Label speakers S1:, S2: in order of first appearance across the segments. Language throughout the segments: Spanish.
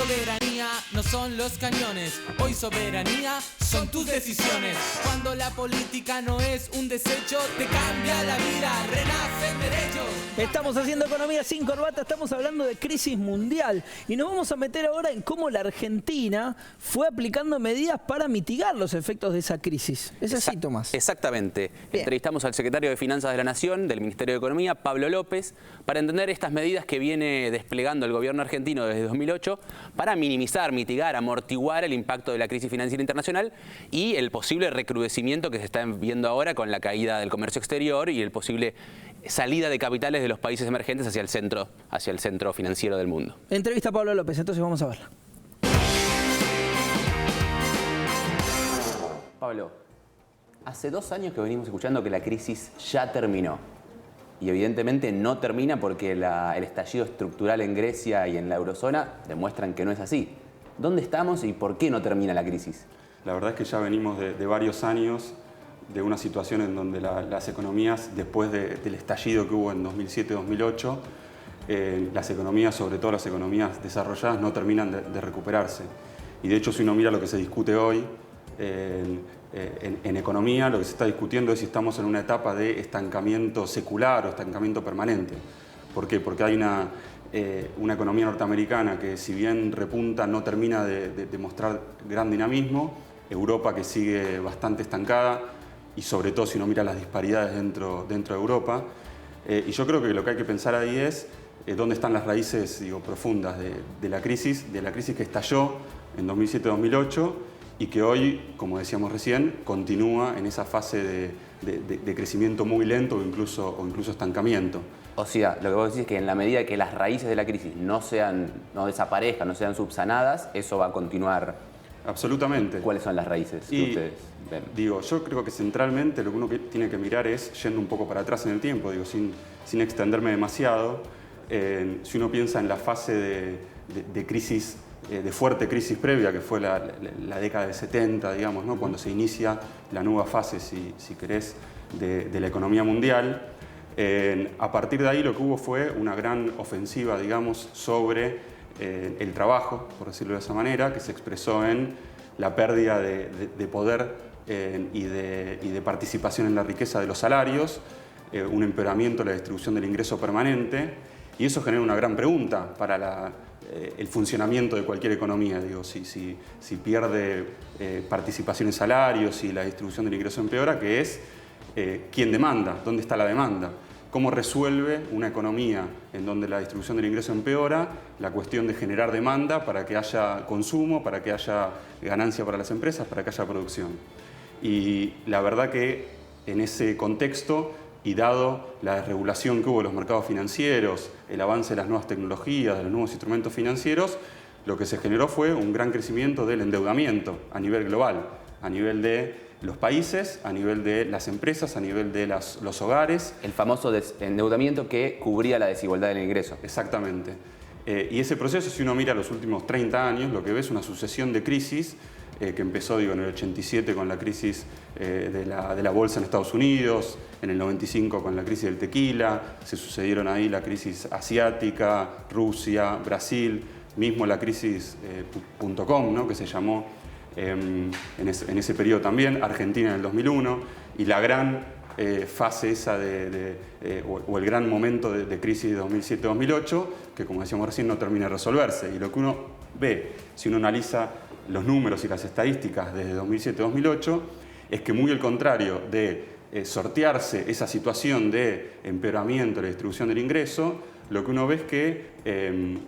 S1: Soberanía no son los cañones, hoy soberanía son tus decisiones. Cuando la política no es un desecho, te cambia la vida, renacen derechos.
S2: Estamos haciendo Economía sin Corbata, estamos hablando de crisis mundial y nos vamos a meter ahora en cómo la Argentina fue aplicando medidas para mitigar los efectos de esa crisis. ¿Es así, Tomás?
S3: Exactamente.
S2: Bien.
S3: Entrevistamos al secretario de Finanzas de la Nación, del Ministerio de Economía, Pablo López, para entender estas medidas que viene desplegando el gobierno argentino desde 2008 para minimizar, mitigar, amortiguar el impacto de la crisis financiera internacional y el posible recrudecimiento que se está viendo ahora con la caída del comercio exterior y el posible salida de capitales de los países emergentes hacia el centro financiero del mundo.
S2: Entrevista a Pablo López, entonces vamos a verla.
S3: Pablo, hace 2 años que venimos escuchando que la crisis ya terminó. Y evidentemente no termina porque el estallido estructural en Grecia y en la eurozona demuestran que no es así. ¿Dónde estamos y por qué no termina la crisis?
S4: La verdad es que ya venimos de varios años de una situación en donde las economías, después del estallido que hubo en 2007-2008, las economías, sobre todo las economías desarrolladas, no terminan de recuperarse. Y de hecho, si uno mira lo que se discute hoy en economía, lo que se está discutiendo es si estamos en una etapa de estancamiento secular o estancamiento permanente. ¿Por qué? Porque hay una economía norteamericana que, si bien repunta, no termina de mostrar gran dinamismo. Europa que sigue bastante estancada y, sobre todo, si uno mira las disparidades dentro de Europa. Y yo creo que lo que hay que pensar ahí es dónde están las raíces, profundas de la crisis que estalló en 2007-2008 y que hoy, como decíamos recién, continúa en esa fase de crecimiento muy lento o incluso estancamiento.
S3: O sea, lo que vos decís es que en la medida que las raíces de la crisis no desaparezcan, no sean subsanadas, eso va a continuar.
S4: Absolutamente.
S3: ¿Cuáles son las raíces que ustedes ven?
S4: Yo creo que centralmente lo que uno tiene que mirar es, yendo un poco para atrás en el tiempo, sin extenderme demasiado, si uno piensa en la fase de crisis, de fuerte crisis previa, que fue la década de 70, digamos, ¿no? Cuando se inicia la nueva fase, si querés, de la economía mundial. A partir de ahí lo que hubo fue una gran ofensiva, digamos, sobre el trabajo, por decirlo de esa manera, que se expresó en la pérdida de poder y de participación en la riqueza de los salarios, un empeoramiento de la distribución del ingreso permanente, y eso genera una gran pregunta para el funcionamiento de cualquier economía. Si pierde participación en salarios y la distribución del ingreso empeora, que es ¿quién demanda? ¿Dónde está la demanda? ¿Cómo resuelve una economía en donde la distribución del ingreso empeora la cuestión de generar demanda para que haya consumo, para que haya ganancia para las empresas, para que haya producción? Y la verdad que en ese contexto, y dado la desregulación que hubo de los mercados financieros, el avance de las nuevas tecnologías, de los nuevos instrumentos financieros, lo que se generó fue un gran crecimiento del endeudamiento a nivel global, a nivel de los países, a nivel de las empresas, a nivel de los hogares.
S3: El famoso endeudamiento que cubría la desigualdad del ingreso.
S4: Exactamente. Y ese proceso, si uno mira los últimos 30 años, lo que ve es una sucesión de crisis que empezó en el 87 con la crisis de la bolsa en Estados Unidos, en el 95 con la crisis del tequila, se sucedieron ahí la crisis asiática, Rusia, Brasil, mismo la crisis .com, ¿no? Que se llamó en ese periodo también, Argentina en el 2001, y la gran fase esa o el gran momento de crisis de 2007-2008, que, como decíamos recién, no termina de resolverse. Y lo que uno ve, si uno analiza los números y las estadísticas desde 2007-2008, es que, muy al contrario de sortearse esa situación de empeoramiento de la distribución del ingreso, lo que uno ve es que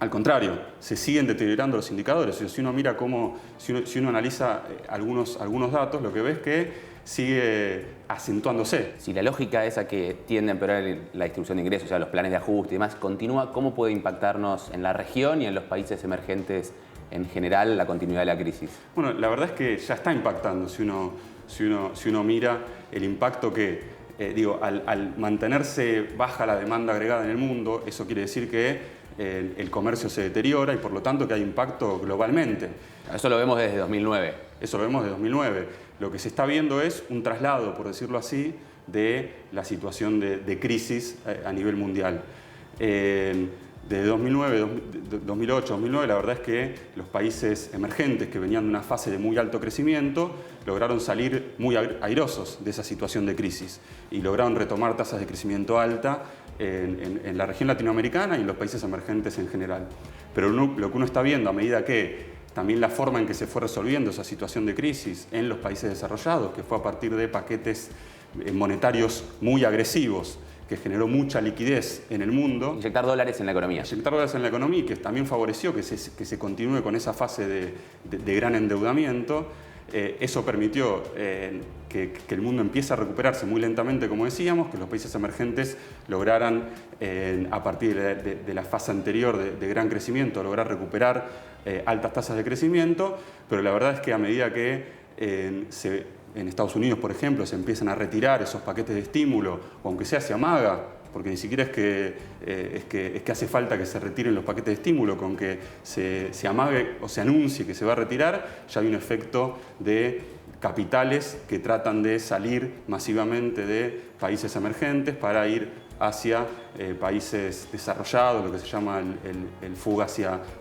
S4: al contrario, se siguen deteriorando los indicadores. Si uno mira si uno analiza algunos datos, lo que ve es que sigue acentuándose.
S3: Si la lógica esa que tiende a empeorar la distribución de ingresos, o sea, los planes de ajuste y demás, continúa, ¿cómo puede impactarnos en la región y en los países emergentes en general la continuidad de la crisis?
S4: Bueno, la verdad es que ya está impactando. Si uno mira el impacto que, al mantenerse baja la demanda agregada en el mundo, eso quiere decir que el comercio se deteriora y, por lo tanto, que hay impacto globalmente.
S3: Eso lo vemos desde 2009.
S4: Eso lo vemos desde 2009. Lo que se está viendo es un traslado, por decirlo así, de la situación de crisis a nivel mundial. de 2009, 2008, 2009, la verdad es que los países emergentes que venían de una fase de muy alto crecimiento lograron salir muy airosos de esa situación de crisis y lograron retomar tasas de crecimiento alta en la región latinoamericana y en los países emergentes en general. Pero lo que uno está viendo a medida que también la forma en que se fue resolviendo esa situación de crisis en los países desarrollados, que fue a partir de paquetes monetarios muy agresivos, que generó mucha liquidez en el mundo.
S3: Inyectar dólares en la economía.
S4: Inyectar dólares en la economía y que también favoreció que se continúe con esa fase de gran endeudamiento. Eso permitió que el mundo empiece a recuperarse muy lentamente, como decíamos, que los países emergentes lograran, a partir de la fase anterior de gran crecimiento, lograr recuperar altas tasas de crecimiento, pero la verdad es que a medida que en Estados Unidos, por ejemplo, se empiezan a retirar esos paquetes de estímulo, o aunque sea se amaga, porque ni siquiera es que hace falta que se retiren los paquetes de estímulo, con que se amague o se anuncie que se va a retirar, ya hay un efecto de capitales que tratan de salir masivamente de países emergentes para ir hacia países desarrollados, lo que se llama el fuga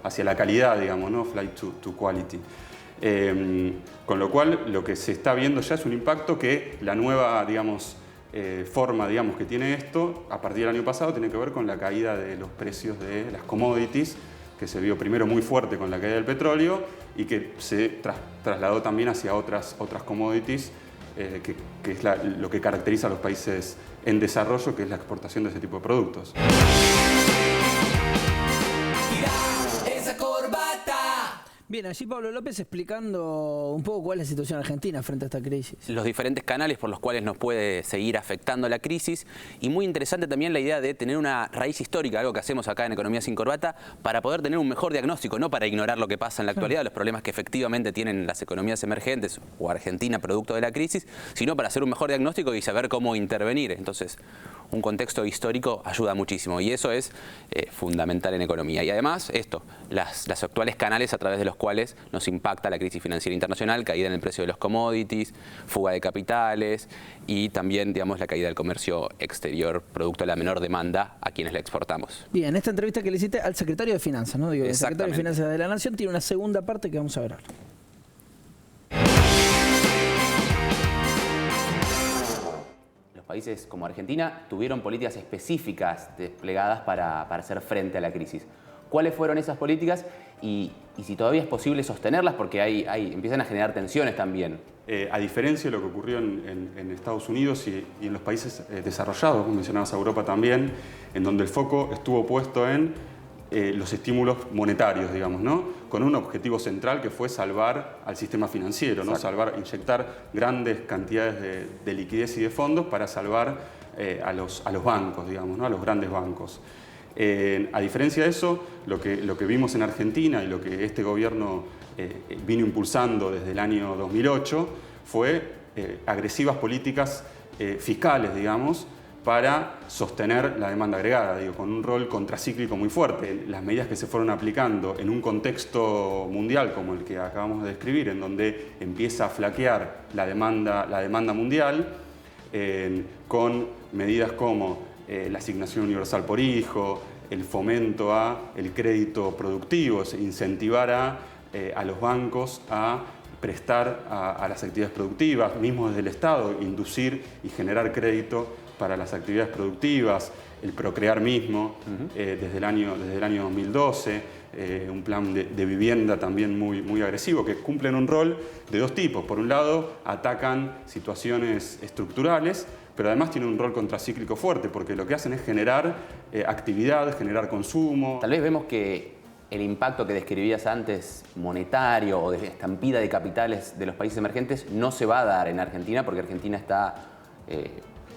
S4: hacia la calidad, digamos, ¿no? Flight to quality. Con lo cual, lo que se está viendo ya es un impacto que la nueva, digamos, forma, digamos, que tiene esto, a partir del año pasado, tiene que ver con la caída de los precios de las commodities, que se vio primero muy fuerte con la caída del petróleo y que se trasladó también hacia otras commodities, que es lo que caracteriza a los países en desarrollo, que es la exportación de ese tipo de productos.
S2: Bien, allí Pablo López explicando un poco cuál es la situación argentina frente a esta crisis.
S3: Los diferentes canales por los cuales nos puede seguir afectando la crisis y muy interesante también la idea de tener una raíz histórica, algo que hacemos acá en Economía sin Corbata, para poder tener un mejor diagnóstico, no para ignorar lo que pasa en la actualidad, los problemas que efectivamente tienen las economías emergentes o Argentina producto de la crisis, sino para hacer un mejor diagnóstico y saber cómo intervenir. Entonces, un contexto histórico ayuda muchísimo y eso es fundamental en economía. Y además, las actuales canales a través de los cuales nos impacta la crisis financiera internacional, caída en el precio de los commodities, fuga de capitales y también, digamos, la caída del comercio exterior producto de la menor demanda a quienes la exportamos.
S2: Bien, esta entrevista que le hiciste al secretario de Finanzas, ¿no? Digo, el secretario de Finanzas de la Nación tiene una segunda parte que vamos a ver ahora.
S3: Países como Argentina tuvieron políticas específicas desplegadas para hacer frente a la crisis. ¿Cuáles fueron esas políticas y si todavía es posible sostenerlas? Porque empiezan a generar tensiones también.
S4: A diferencia de lo que ocurrió en Estados Unidos y en los países desarrollados, como mencionabas a Europa también, en donde el foco estuvo puesto en los estímulos monetarios, digamos, ¿no? Con un objetivo central que fue salvar al sistema financiero, ¿no? Inyectar grandes cantidades de liquidez y de fondos para salvar a los bancos, digamos, ¿no? A los grandes bancos. A diferencia de eso, lo que vimos en Argentina y lo que este gobierno vino impulsando desde el año 2008 fue agresivas políticas fiscales, digamos, para sostener la demanda agregada, digo, con un rol contracíclico muy fuerte. Las medidas que se fueron aplicando en un contexto mundial como el que acabamos de describir, en donde empieza a flaquear la demanda mundial, con medidas como la asignación universal por hijo, el fomento al crédito productivo, incentivar a los bancos a prestar a las actividades productivas, mismo desde el Estado, inducir y generar crédito para las actividades productivas, el Procrear mismo, desde el año 2012, un plan de vivienda también muy agresivo, que cumplen un rol de dos tipos. Por un lado, atacan situaciones estructurales, pero además tienen un rol contracíclico fuerte, porque lo que hacen es generar actividad, generar consumo.
S3: Tal vez vemos que el impacto que describías antes, monetario o de estampida de capitales de los países emergentes, no se va a dar en Argentina, porque Argentina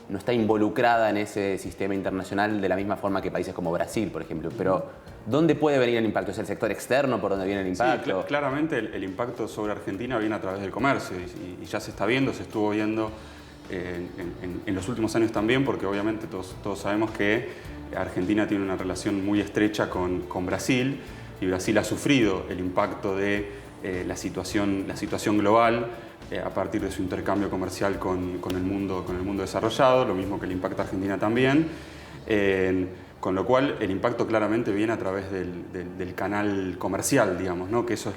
S3: no está involucrada en ese sistema internacional de la misma forma que países como Brasil, por ejemplo. Pero, ¿dónde puede venir el impacto? ¿Es el sector externo por donde viene el impacto?
S4: Sí, claramente el impacto sobre Argentina viene a través del comercio y ya se está viendo, se estuvo viendo en los últimos años también, porque obviamente todos sabemos que Argentina tiene una relación muy estrecha con Brasil y Brasil ha sufrido el impacto de la situación global a partir de su intercambio comercial con el mundo desarrollado, lo mismo que le impacta a Argentina también. Con lo cual el impacto claramente viene a través del canal comercial, digamos, ¿no? Que eso es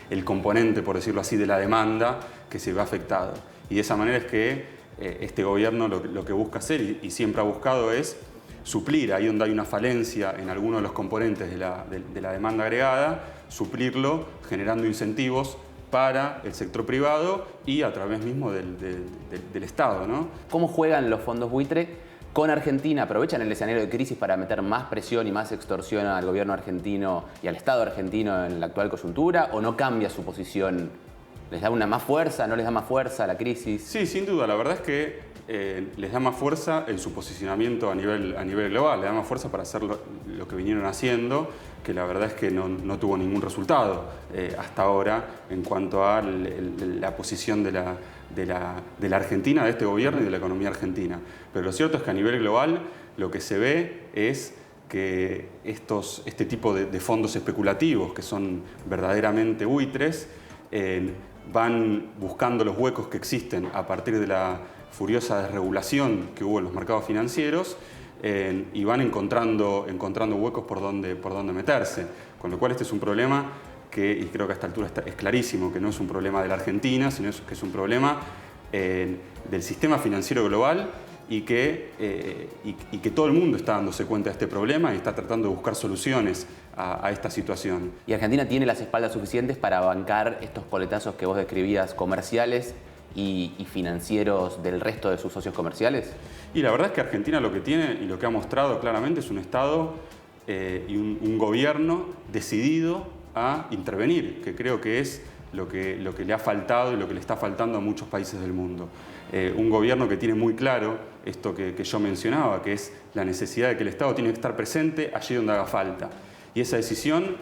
S4: el componente, por decirlo así, de la demanda que se ve afectado. Y de esa manera es que este gobierno lo que busca hacer y siempre ha buscado es suplir ahí donde hay una falencia en alguno de los componentes de la demanda agregada, suplirlo generando incentivos para el sector privado y a través mismo del Estado, ¿no?
S3: ¿Cómo juegan los fondos buitre con Argentina? ¿Aprovechan el escenario de crisis para meter más presión y más extorsión al gobierno argentino y al Estado argentino en la actual coyuntura? ¿O no cambia su posición? ¿Les da una más fuerza? ¿No les da más fuerza a la crisis?
S4: Sí, sin duda. La verdad es que les da más fuerza en su posicionamiento a nivel global. Les da más fuerza para hacer lo que vinieron haciendo, que la verdad es que no tuvo ningún resultado hasta ahora en cuanto a la posición de la Argentina, de este gobierno y de la economía argentina. Pero lo cierto es que a nivel global lo que se ve es que este tipo de fondos especulativos, que son verdaderamente buitres, van buscando los huecos que existen a partir de la furiosa desregulación que hubo en los mercados financieros y van encontrando huecos por donde meterse. Con lo cual este es un problema que, y creo que a esta altura es clarísimo, que no es un problema de la Argentina, sino que es un problema del sistema financiero global y que todo el mundo está dándose cuenta de este problema y está tratando de buscar soluciones a esta situación.
S3: ¿Y Argentina tiene las espaldas suficientes para bancar estos coletazos que vos describías comerciales y financieros del resto de sus socios comerciales?
S4: Y la verdad es que Argentina lo que tiene y lo que ha mostrado claramente es un Estado y un gobierno decidido a intervenir, que creo que es lo que le ha faltado y lo que le está faltando a muchos países del mundo. Un gobierno que tiene muy claro esto que yo mencionaba, que es la necesidad de que el Estado tiene que estar presente allí donde haga falta. Y esa decisión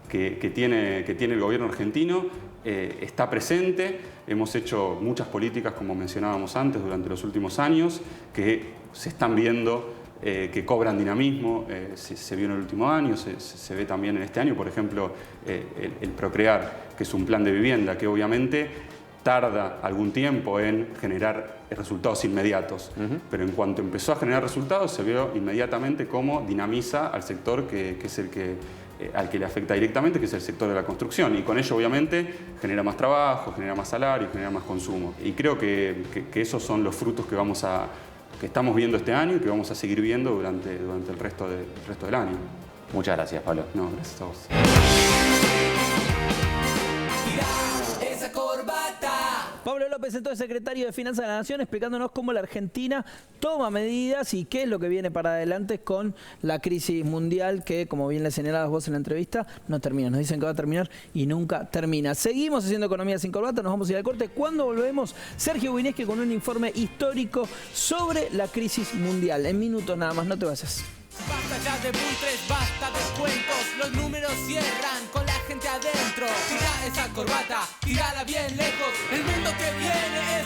S4: que tiene el gobierno argentino está presente. Hemos hecho muchas políticas, como mencionábamos antes, durante los últimos años, que se están viendo, que cobran dinamismo. Se vio en el último año, se ve también en este año, por ejemplo, el Procrear, que es un plan de vivienda que obviamente tarda algún tiempo en generar resultados inmediatos, pero en cuanto empezó a generar resultados se vio inmediatamente cómo dinamiza al sector que es al que le afecta directamente, que es el sector de la construcción, y con ello obviamente genera más trabajo, genera más salario, genera más consumo. Y creo que esos son los frutos que estamos viendo este año y que vamos a seguir viendo durante el resto del año.
S3: Muchas gracias, Pablo.
S4: No, gracias a vos.
S2: Pablo López, entonces secretario de Finanzas de la Nación, explicándonos cómo la Argentina toma medidas y qué es lo que viene para adelante con la crisis mundial que, como bien le señalabas vos en la entrevista, no termina. Nos dicen que va a terminar y nunca termina. Seguimos haciendo Economía sin Corbata, nos vamos a ir al corte. Cuando volvemos, Sergio Winieski con un informe histórico sobre la crisis mundial. En minutos nada más, no te vayas.
S1: Basta ya de buitres, basta de cuentos. Los números cierran con la gente adentro. Tira esa corbata, tírala bien lejos. El mundo que viene es